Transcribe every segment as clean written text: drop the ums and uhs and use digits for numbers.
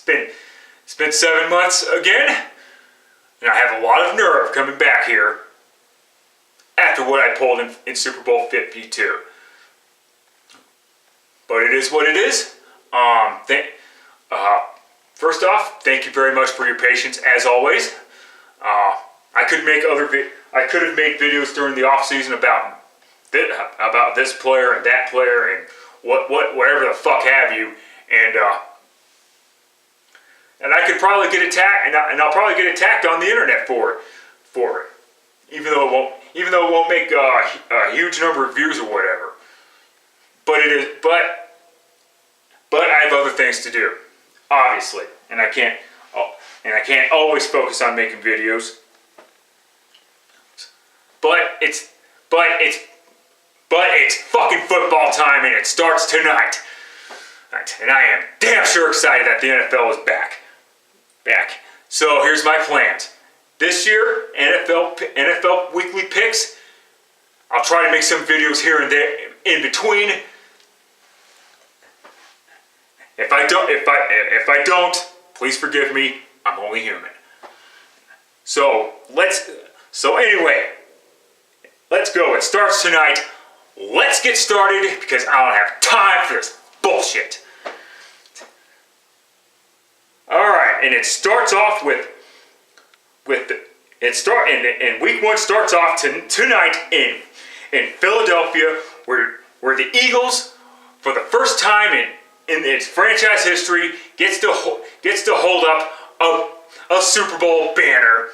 It's been 7 months again, and I have a lot of nerve coming back here after what I pulled in Super Bowl 52. But it is what it is. First off, thank you very much for your patience as always. I could have made videos during the off season about this player and that player and whatever the fuck have you, and I could probably get attacked, and I'll probably get attacked on the internet for it, even though it won't make a huge number of views or whatever. But I have other things to do, obviously, and I can't always focus on making videos. But it's fucking football time, and it starts tonight. And I am damn sure excited that the NFL is back. So here's my plans. This year, NFL weekly picks. I'll try to make some videos here and there in between. If I don't, please forgive me. I'm only human. So anyway, let's go. It starts tonight. Let's get started because I don't have time for this bullshit. All right, and it starts off and week one starts off tonight in Philadelphia, where the Eagles, for the first time in its franchise history, gets to hold up a Super Bowl banner.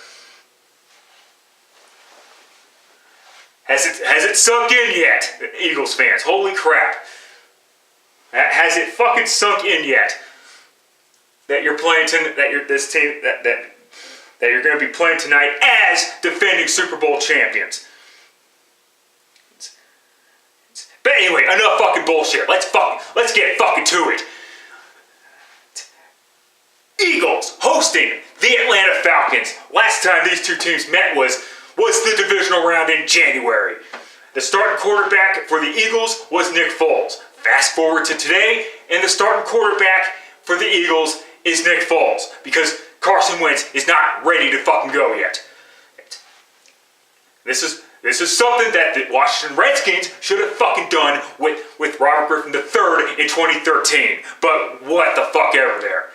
Has it sunk in yet, Eagles fans? Holy crap! Has it fucking sunk in yet that you're playing that you're going to be playing tonight as defending Super Bowl champions? But anyway, enough fucking bullshit. Let's get fucking to it. Eagles hosting the Atlanta Falcons. Last time these two teams met was the divisional round in January. The starting quarterback for the Eagles was Nick Foles. Fast forward to today, and the starting quarterback for the Eagles is Nick Foles, because Carson Wentz is not ready to fucking go yet. This is something that the Washington Redskins should have fucking done with Robert Griffin III in 2013. But what the fuck ever there.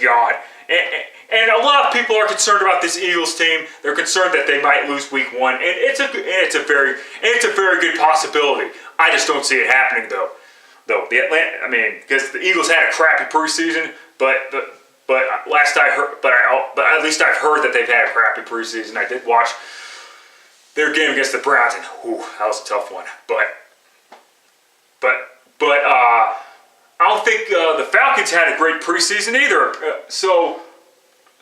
God. And a lot of people are concerned about this Eagles team. They're concerned that they might lose week one, and it's a very good possibility. I just don't see it happening though. Because the Eagles had a crappy preseason, but last I heard, but at least I've heard that they've had a crappy preseason. I did watch their game against the Browns, and that was a tough one. But I don't think the Falcons had a great preseason either. So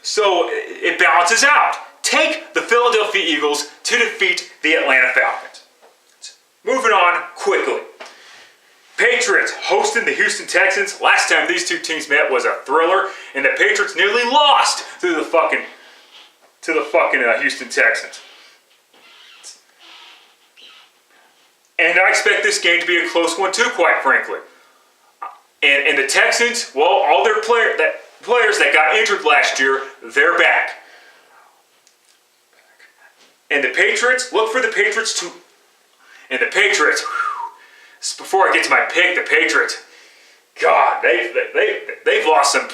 it balances out. Take the Philadelphia Eagles to defeat the Atlanta Falcons. Moving on quickly. Patriots hosting the Houston Texans. Last time these two teams met was a thriller, and the Patriots nearly lost to the fucking Houston Texans. And I expect this game to be a close one too, quite frankly. And the Texans, well, all their players that got injured last year, they're back. And the Patriots, look for the Patriots to... And the Patriots, before I get to my pick, the Patriots, God, they've lost some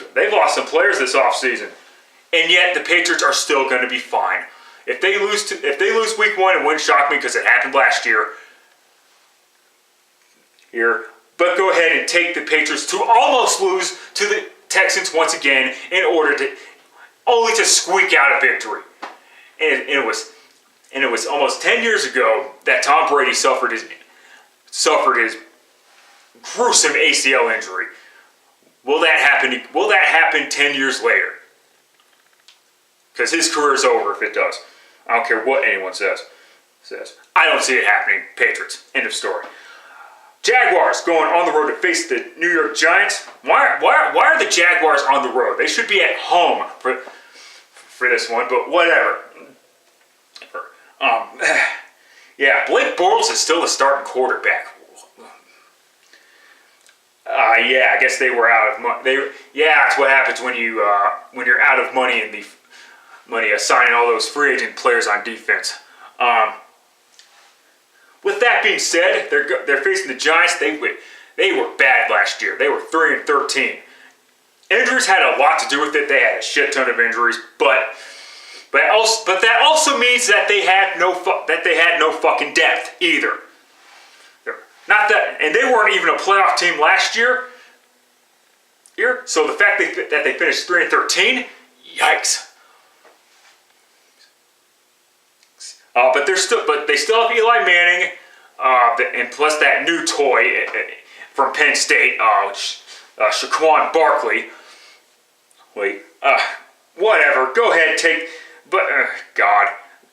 players this offseason. And yet the Patriots are still going to be fine. If they lose week one, it wouldn't shock me because it happened last year. But go ahead and take the Patriots to almost lose to the Texans once again in order to only to squeak out a victory. And it was almost 10 years ago that Tom Brady suffered his gruesome ACL injury. Will that happen 10 years later? Because his career is over if it does. I don't care what anyone says. I don't see it happening. Patriots. End of story. Jaguars going on the road to face the New York Giants. Why are the Jaguars on the road? They should be at home for this one, but whatever. Yeah, Blake Bortles is still the starting quarterback. Yeah, I guess they were out of money. Yeah, that's what happens when you're out of money in the money signing all those free agent players on defense. With that being said, they're facing the Giants. They were bad last year. They were 3-13. Injuries had a lot to do with it. They had a shit ton of injuries, but that also means that they had no fucking depth either. Not that, and they weren't even a playoff team last year. So the fact that they finished 3-13, yikes. But they still have Eli Manning, and plus that new toy from Penn State, Shaquan Barkley. Whatever. Go ahead, But God,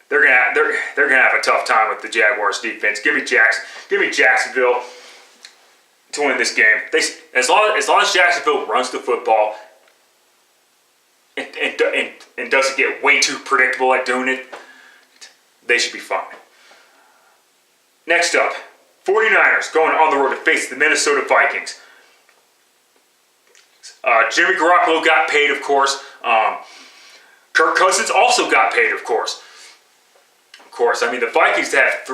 they're gonna have a tough time with the Jaguars defense. Give me Jacksonville to win this game. As long as Jacksonville runs the football and doesn't get way too predictable at doing it, they should be fine. Next up, 49ers going on the road to face the Minnesota Vikings. Jimmy Garoppolo got paid, of course. Kirk Cousins also got paid, of course. I mean, the Vikings have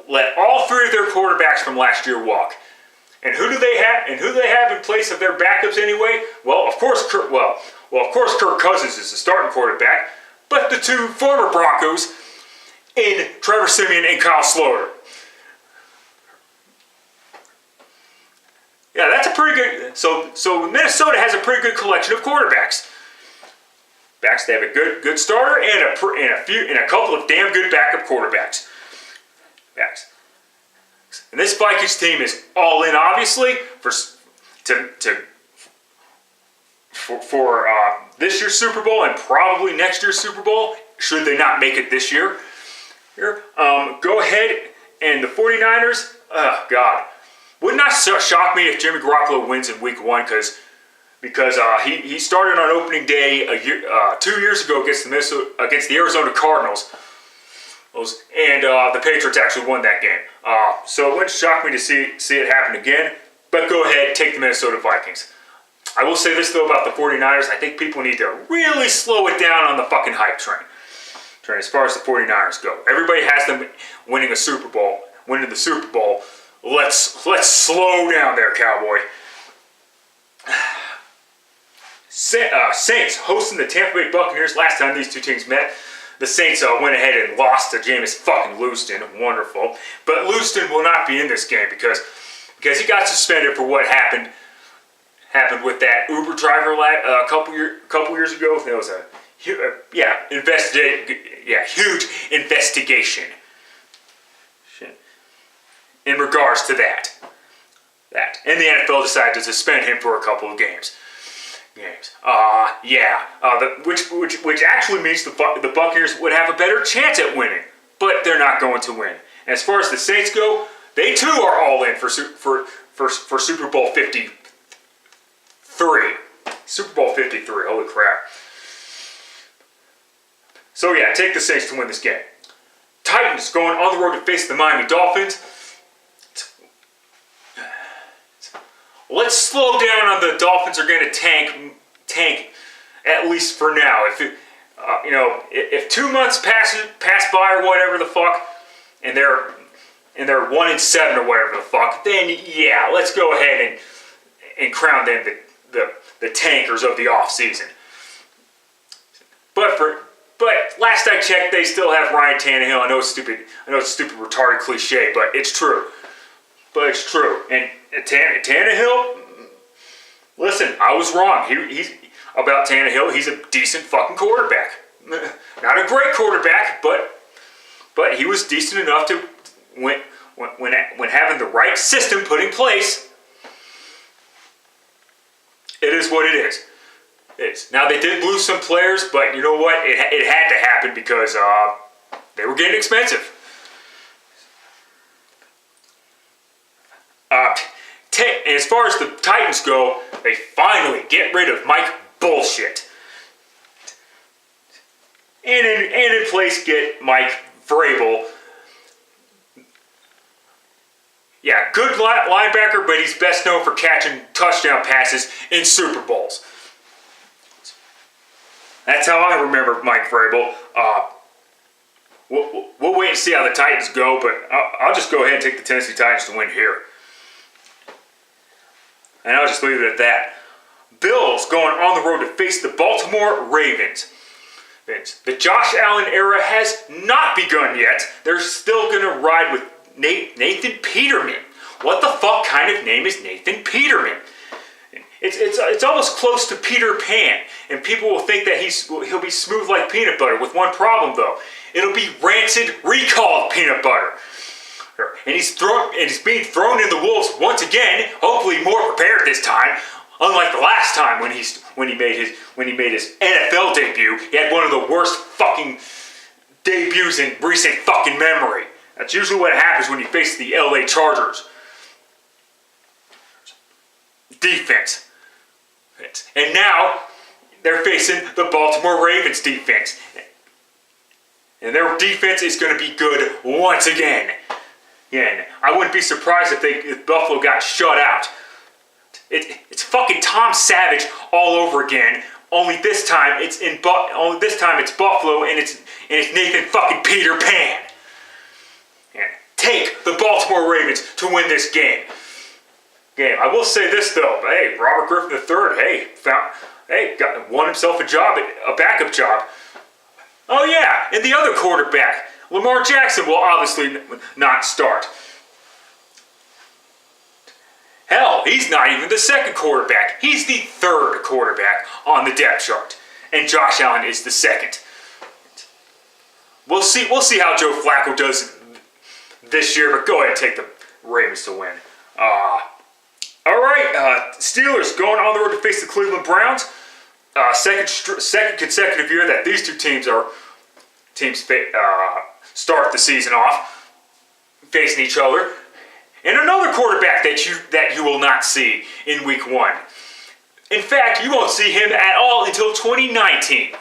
let all three of their quarterbacks from last year walk. And who do they have in place of their backups anyway? Well, of course, Kirk Cousins is the starting quarterback, but the two former Broncos in Trevor Siemian and Kyle Sloter. Yeah, that's a pretty good. So Minnesota has a pretty good collection of quarterbacks. They have a good starter and a couple of damn good backup quarterbacks. And this Vikings team is all in, obviously, for this year's Super Bowl and probably next year's Super Bowl, should they not make it this year. Go ahead, and the 49ers, oh God, would not shock me if Jimmy Garoppolo wins in Week 1 because he started on opening day 2 years ago against the Arizona Cardinals, and the Patriots actually won that game. So it wouldn't shock me to see it happen again. But go ahead, take the Minnesota Vikings. I will say this though about the 49ers. I think people need to really slow it down on the fucking hype train. As far as the 49ers go, everybody has them winning the Super Bowl. Let's slow down there, cowboy. Saints hosting the Tampa Bay Buccaneers. Last time these two teams met, the Saints went ahead and lost to Jameis fucking Houston. Wonderful. But Houston will not be in this game because he got suspended for what happened with that Uber driver a couple years ago. There was a huge investigation in regards to that. And the NFL decided to suspend him for a couple of games. Which actually means the Buccaneers would have a better chance at winning, but they're not going to win. And as far as the Saints go, they too are all in for Super Bowl 53. Super Bowl 53. Holy crap! So yeah, take the Saints to win this game. Titans going on the road to face the Miami Dolphins. Let's slow down on the Dolphins are going to tank at least for now. If 2 months pass by or whatever the fuck, and they're 1-7 or whatever the fuck, then yeah, let's go ahead and crown them the tankers of the off season. But last I checked, they still have Ryan Tannehill. I know it's stupid, retarded cliche, but it's true. And Tannehill, listen, I was wrong. He's about Tannehill. He's a decent fucking quarterback. Not a great quarterback, but he was decent enough to when having the right system put in place. It is what it is. Now they did lose some players, but you know what? It had to happen because they were getting expensive. As far as the Titans go, they finally get rid of Mike Bullshit. And in place get Mike Vrabel. Yeah, good linebacker, but he's best known for catching touchdown passes in Super Bowls. That's how I remember Mike Vrabel. We'll wait and see how the Titans go, but I'll just go ahead and take the Tennessee Titans to win here. And I'll just leave it at that. Bills going on the road to face the Baltimore Ravens. The Josh Allen era has not begun yet. They're still going to ride with Nathan Peterman. What the fuck kind of name is Nathan Peterman? It's almost close to Peter Pan, and people will think that he'll be smooth like peanut butter. With one problem though, it'll be rancid, recalled peanut butter. And he's being thrown in the wolves once again. Hopefully more prepared this time. Unlike the last time when he made his NFL debut, he had one of the worst fucking debuts in recent fucking memory. That's usually what happens when you face the LA Chargers. Defense. And now they're facing the Baltimore Ravens defense. And their defense is going to be good once again. And I wouldn't be surprised if Buffalo got shut out. It's fucking Tom Savage all over again. Only this time it's Buffalo and it's Nathan fucking Peter Pan. And take the Baltimore Ravens to win this game. I will say this though. Hey, Robert Griffin III. Won himself a backup job. Oh yeah, and the other quarterback, Lamar Jackson, will obviously not start. Hell, he's not even the second quarterback. He's the third quarterback on the depth chart. And Josh Allen is the second. We'll see how Joe Flacco does this year, but go ahead and take the Ravens to win. Alright, Steelers going on the road to face the Cleveland Browns. Second consecutive year that these two teams start the season off facing each other. And another quarterback that you will not see in Week 1. In fact, you won't see him at all until 2019.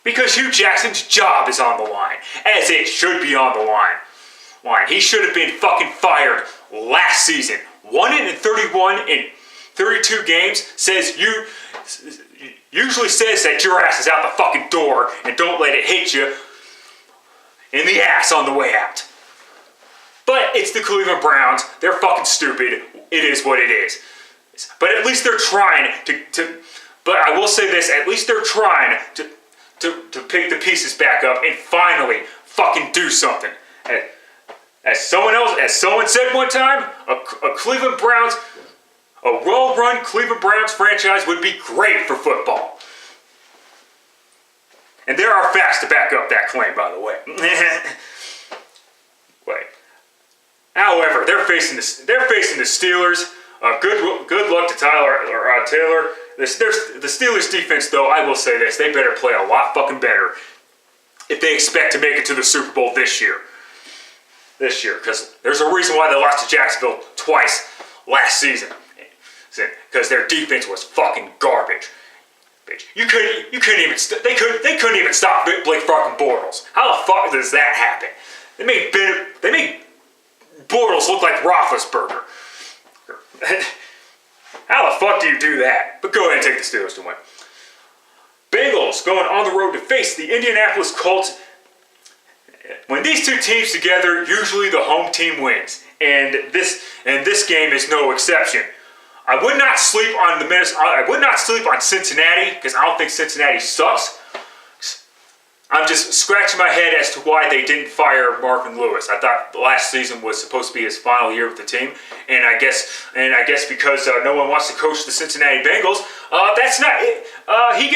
Because Hugh Jackson's job is on the line, as it should be on the line. He should have been fucking fired last season. 1-31 in 32 games usually says that your ass is out the fucking door and don't let it hit you in the ass on the way out. But it's the Cleveland Browns. They're fucking stupid. It is what it is. But at least they're trying to but I will say this, at least they're trying to pick the pieces back up and finally fucking do something. As someone said one time, a well-run Cleveland Browns franchise would be great for football. And there are facts to back up that claim, by the way. Wait. However, they're facing the Steelers. Good luck to Taylor. The Steelers defense, though, I will say this: they better play a lot fucking better if they expect to make it to the Super Bowl this year. Because there's a reason why they lost to Jacksonville twice last season. Because their defense was fucking garbage. They couldn't even stop Blake fucking Bortles. How the fuck does that happen? They made Bortles look like Roethlisberger. How the fuck do you do that? But go ahead and take the Steelers to win. Bengals going on the road to face the Indianapolis Colts. When these two teams together, usually the home team wins, and this game is no exception. I would not sleep on Cincinnati because I don't think Cincinnati sucks. I'm just scratching my head as to why they didn't fire Marvin Lewis. I thought last season was supposed to be his final year with the team, and I guess because no one wants to coach the Cincinnati Bengals, that's not it. He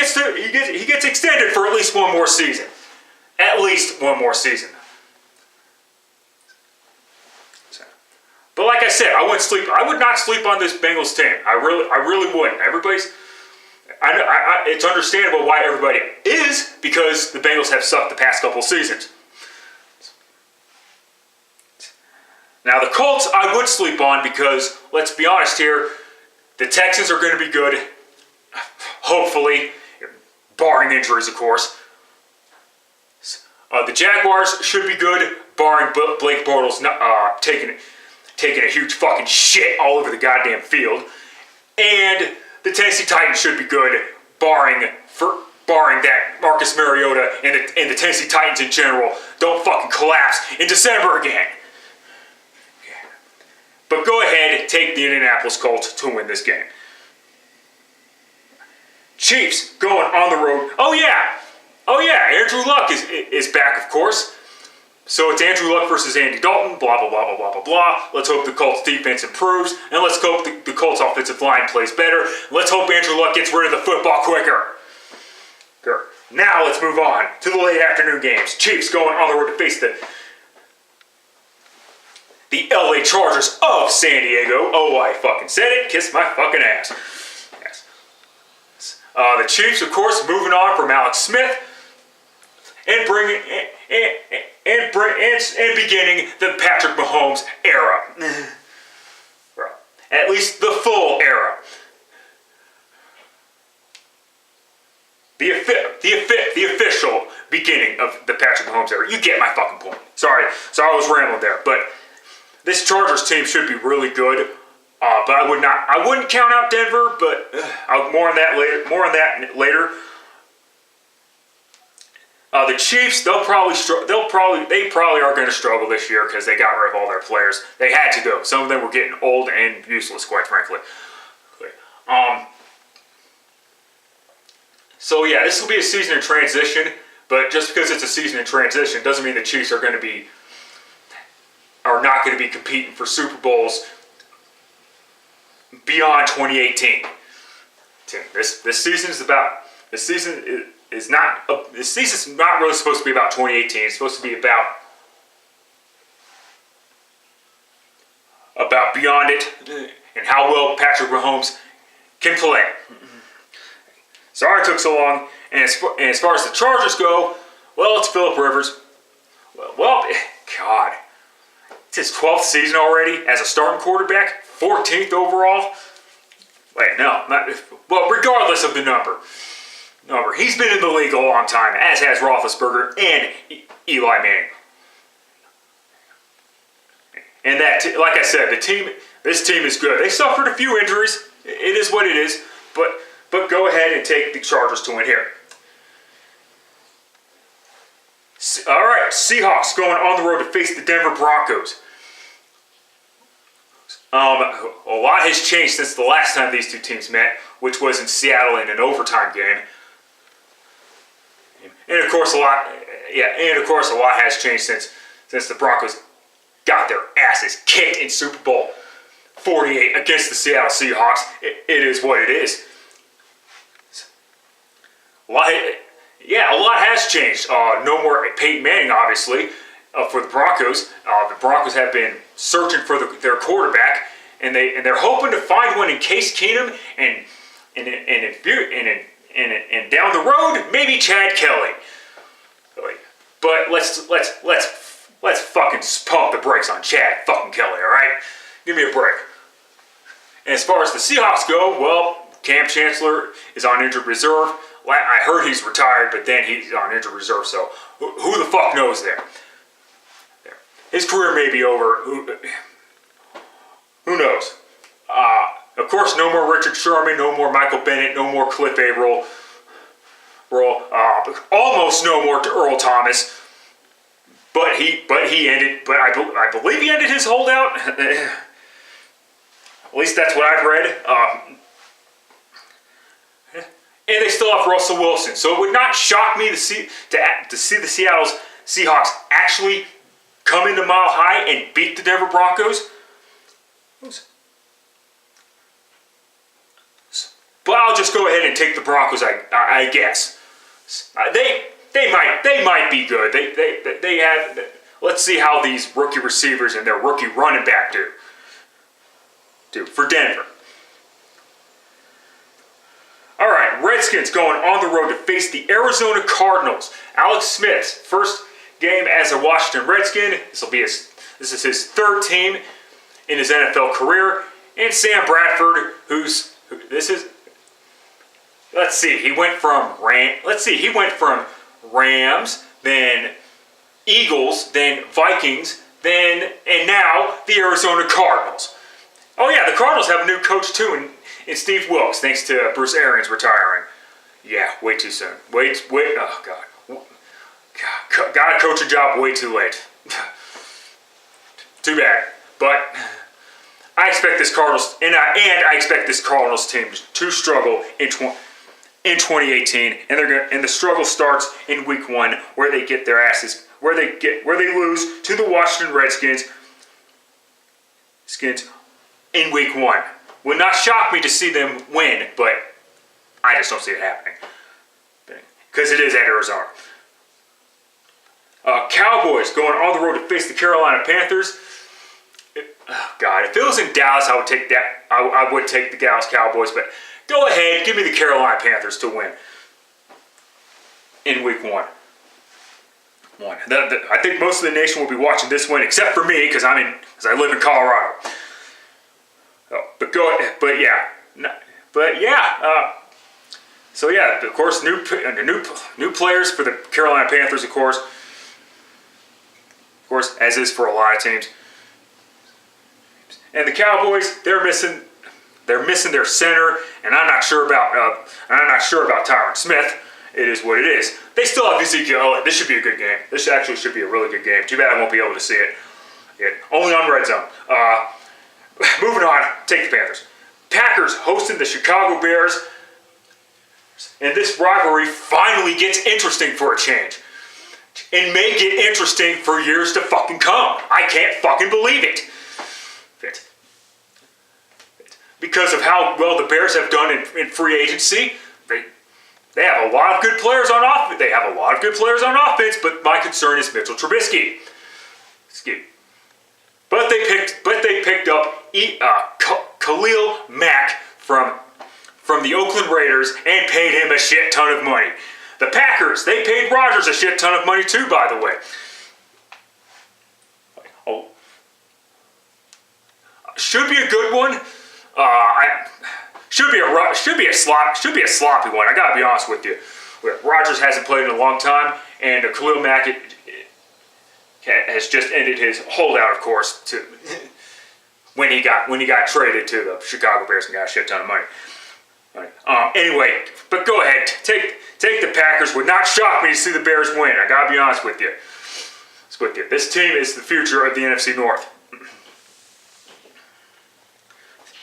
gets extended for at least one more season. At least one more season. But like I said, I would not sleep on this Bengals team. I really wouldn't. It's understandable why everybody is, because the Bengals have sucked the past couple seasons. Now the Colts I would sleep on because, let's be honest here, the Texans are going to be good. Hopefully, barring injuries, of course. The Jaguars should be good, barring Blake Bortles taking it. taking a huge fucking shit all over the goddamn field. And the Tennessee Titans should be good, barring that Marcus Mariota and the Tennessee Titans in general don't fucking collapse in December again. But go ahead and take the Indianapolis Colts to win this game. Chiefs going on the road. Oh yeah, Andrew Luck is back, of course. So it's Andrew Luck versus Andy Dalton, blah, blah, blah, blah, blah, blah, blah. Let's hope the Colts defense improves, and let's hope the Colts offensive line plays better. Let's hope Andrew Luck gets rid of the football quicker. Now let's move on to the late afternoon games. Chiefs going on the road to face the LA Chargers of San Diego. Oh, I fucking said it. Kiss my fucking ass. Yes. The Chiefs, of course, moving on from Alex Smith and beginning the Patrick Mahomes era. At least the full era. The official beginning of the Patrick Mahomes era. You get my fucking point. Sorry, I was rambling there, but this Chargers team should be really good. But I wouldn't count out Denver, but more on that later. The Chiefs, they probably are going to struggle this year because they got rid of all their players. They had to go. Some of them were getting old and useless, quite frankly. So yeah, this will be a season of transition. But just because it's a season of transition doesn't mean the Chiefs are not going to be competing for Super Bowls beyond 2018. This season's not really supposed to be about 2018. It's supposed to be about beyond it and how well Patrick Mahomes can play. Sorry it took so long. And as far as the Chargers go, well, it's Phillip Rivers. Well, God. It's his 12th season already as a starting quarterback, 14th overall. Well, regardless of the number, he's been in the league a long time, as has Roethlisberger and Eli Manning. And like I said, this team is good. They suffered a few injuries. It is what it is, but go ahead and take the Chargers to win here. All right, Seahawks going on the road to face the Denver Broncos. A lot has changed since the last time these two teams met, which was in Seattle in an overtime game. And of course, a lot has changed since the Broncos got their asses kicked in Super Bowl 48 against the Seattle Seahawks. It is what it is. A lot has changed. No more Peyton Manning, obviously, for the Broncos. The Broncos have been searching for their quarterback, and they're hoping to find one in Case Keenum, and down the road maybe Chad Kelly. But let's fucking pump the brakes on Chad fucking Kelly, all right? Give me a break. And as far as the Seahawks go, well, Cam Chancellor is on injured reserve. I heard he's retired, but then he's on injured reserve, so who the fuck knows there? His career may be over. Who knows? Of course, no more Richard Sherman, no more Michael Bennett, no more Cliff Averill. Almost no more Earl Thomas. But I believe he ended his holdout. At least that's what I've read. And they still have Russell Wilson. So it would not shock me to see the Seattle Seahawks actually come into Mile High and beat the Denver Broncos. But I'll just go ahead and take the Broncos, I guess. They might be good. They have. Let's see how these rookie receivers and their rookie running back do for Denver. All right, Redskins going on the road to face the Arizona Cardinals. Alex Smith's first game as a Washington Redskin. This is his third team in his NFL career. And Sam Bradford, he went from Rams, then Eagles, then Vikings, and And now, the Arizona Cardinals. Oh yeah, the Cardinals have a new coach too, in Steve Wilkes, thanks to Bruce Arians retiring. Yeah, way too soon. Oh God. Got a coaching job way too late. Too bad. But I expect this Cardinals, and I expect this Cardinals team to struggle in 2018, and the struggle starts in Week 1, where they get their asses, where they lose to the Washington Redskins in Week 1. Would not shock me to see them win, but I just don't see it happening because it is at Arizona. Cowboys going on the road to face the Carolina Panthers. Oh God, if it was in Dallas, I would take that. I would take the Dallas Cowboys, but go ahead, give me the Carolina Panthers to win in Week 1. I think most of the nation will be watching this one, except for me, because I live in Colorado. So yeah, of course, new players for the Carolina Panthers, of course, as is for a lot of teams. And the Cowboys, they're missing their center, and I'm not sure about Tyron Smith. It is what it is. They still have Ezekiel Elliott. This should be a good game. This actually should be a really good game. Too bad I won't be able to see it. Only on Red Zone. Moving on, take the Panthers. Packers hosting the Chicago Bears. And this rivalry finally gets interesting for a change. And may get interesting for years to fucking come. I can't fucking believe it. Because of how well the Bears have done in free agency, they have a lot of good players on offense. But my concern is Mitchell Trubisky. But they picked up Khalil Mack from the Oakland Raiders and paid him a shit ton of money. The Packers, they paid Rodgers a shit ton of money too, by the way. Should be a good one. Should be a sloppy one. I gotta be honest with you. Rodgers hasn't played in a long time, and Khalil Mack has just ended his holdout, of course, to when he got traded to the Chicago Bears and got a shit ton of money. Anyway, but go ahead, take the Packers. Would not shock me to see the Bears win. I gotta be honest with you. This team is the future of the NFC North.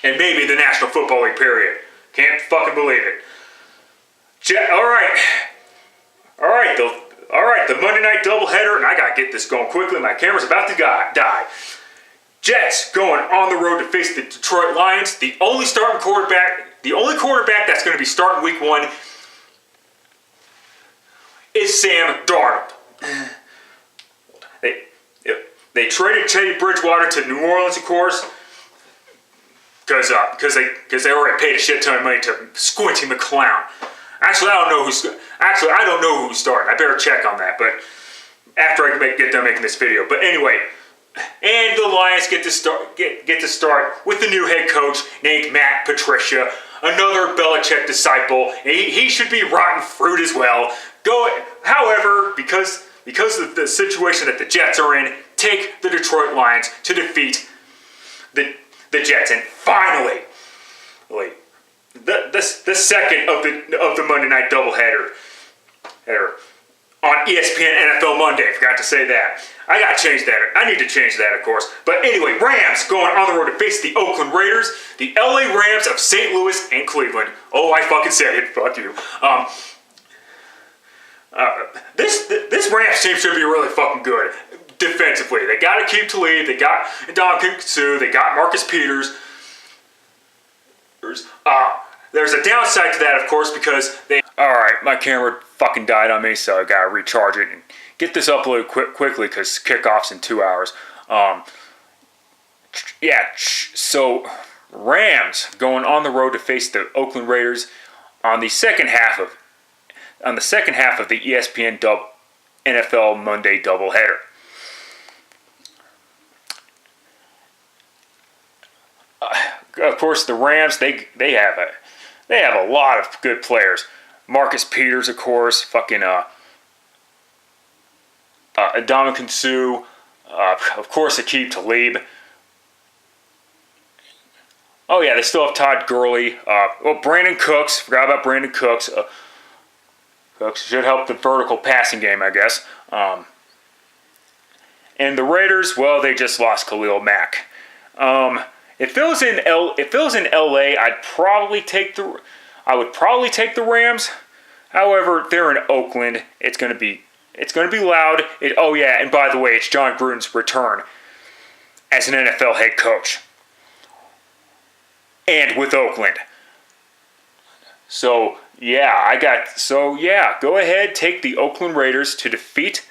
And maybe the National Football League, period. Can't fucking believe it. All right, the Monday night doubleheader, and I gotta get this going quickly. My camera's about to die. Jets going on the road to face the Detroit Lions. The only quarterback that's going to be starting Week 1 is Sam Darnold. They traded Teddy Bridgewater to New Orleans, of course, because they already paid a shit ton of money to Squinty McClown. Actually, I don't know who's starting. I better check on that. But after I get done making this video. But anyway, and the Lions get to start with the new head coach named Matt Patricia, another Belichick disciple. He should be rotten fruit as well. However, because of the situation that the Jets are in, take the Detroit Lions to defeat the Jets. And finally, the second of the Monday night doubleheader on ESPN NFL Monday. I forgot to say that. I gotta change that. I need to change that, of course. But anyway, Rams going on the road to face the Oakland Raiders, the LA Rams of St. Louis and Cleveland. Oh, I fucking said it. Fuck you. This Rams team should be really fucking good defensively. They got Akeem Talib. They got Ndamukong Suh. They got Marcus Peters. There's a downside to that, of course, because they... Alright, my camera fucking died on me, so I gotta recharge it and get this uploaded quickly because kickoff's in 2 hours. So Rams going on the road to face the Oakland Raiders on the second half of the ESPN NFL Monday doubleheader. Of course, the Rams they have a lot of good players. Marcus Peters, of course, fucking Ndamukong Suh, Of course, Aqib Talib. Oh yeah, they still have Todd Gurley. Brandon Cooks. Forgot about Brandon Cooks. Cooks should help the vertical passing game, I guess. And the Raiders, well, they just lost Khalil Mack. If it was in LA, I would probably take the Rams. However, they're in Oakland. It's gonna be loud. And by the way, it's John Gruden's return as an NFL head coach. And with Oakland. So go ahead, take the Oakland Raiders to defeat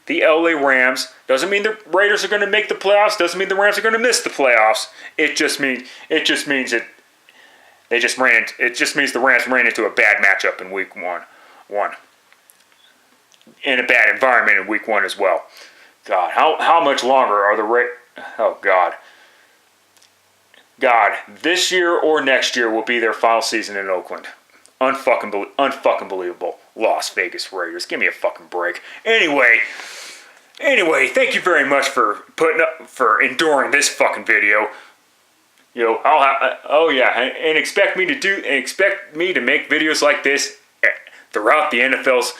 the LA Rams. Doesn't mean the Raiders are going to make the playoffs. Doesn't mean the Rams are going to miss the playoffs. It just means the Rams ran into a bad matchup in week one. In a bad environment in week 1 as well. God, how much longer are the Oh God. God, this year or next year will be their final season in Oakland. Unfucking believable. Las Vegas Raiders. Give me a fucking break. Anyway, thank you very much for enduring this fucking video. And expect me to make videos like this throughout the NFL's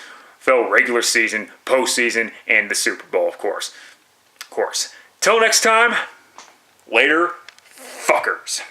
regular season, postseason, and the Super Bowl, of course. Till next time, later, fuckers.